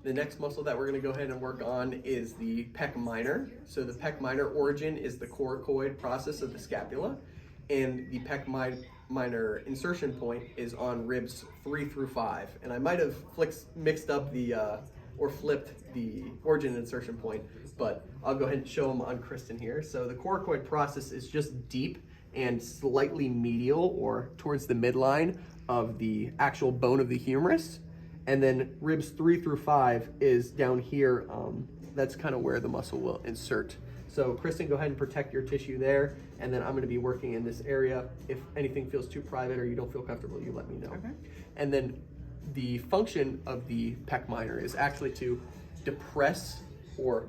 The next muscle that we're going to go ahead and work on is the pec minor. So the pec minor origin is the coracoid process of the scapula, and the pec minor insertion point is on ribs 3 through 5. And I might have mixed up or flipped the origin insertion point, but I'll go ahead and show them on Kristen here. So the coracoid process is just deep and slightly medial or towards the midline of the actual bone of the humerus. And then ribs 3 through 5 is down here. That's kind of where the muscle will insert. So Kristen, go ahead and protect your tissue there. And then I'm going to be working in this area. If anything feels too private or you don't feel comfortable, you let me know. Okay. And then the function of the pec minor is actually to depress or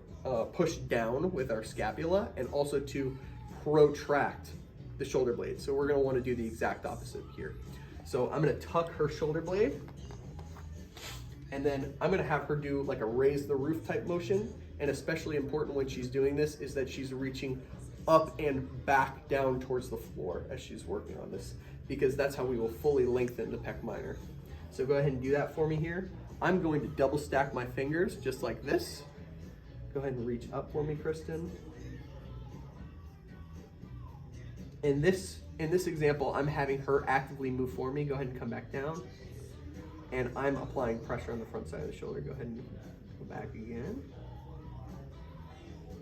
push down with our scapula, and also to protract the shoulder blade. So we're going to want to do the exact opposite here. So I'm going to tuck her shoulder blade, and then I'm going to have her do like a raise the roof type motion. And especially important when she's doing this is that she's reaching up and back down towards the floor as she's working on this, because that's how we will fully lengthen the pec minor. So go ahead and do that for me here. I'm going to double stack my fingers just like this. Go ahead and reach up for me, Kristen. In this example, I'm having her actively move for me. Go ahead and come back down. And I'm applying pressure on the front side of the shoulder. Go ahead and go back again.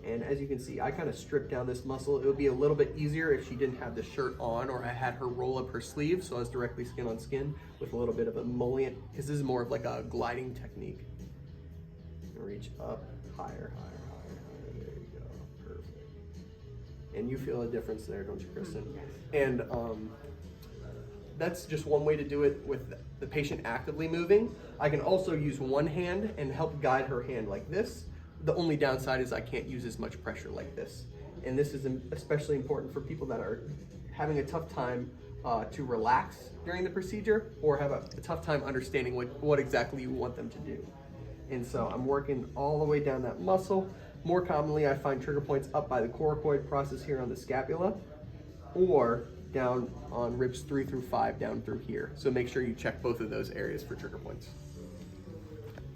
And as you can see, I kind of stripped down this muscle. It would be a little bit easier if she didn't have the shirt on, or I had her roll up her sleeve so I was directly skin on skin with a little bit of emollient, because this is more of like a gliding technique. Reach up, higher, higher, higher, higher. There you go. Perfect. And you feel a difference there, don't you, Kristen? And that's just one way to do it with the patient actively moving. I can also use one hand and help guide her hand like this. The only downside is I can't use as much pressure like this. And this is especially important for people that are having a tough time to relax during the procedure, or have a tough time understanding what exactly you want them to do. And so I'm working all the way down that muscle. More commonly, I find trigger points up by the coracoid process here on the scapula, or down on ribs 3 through 5 down through here. So make sure you check both of those areas for trigger points.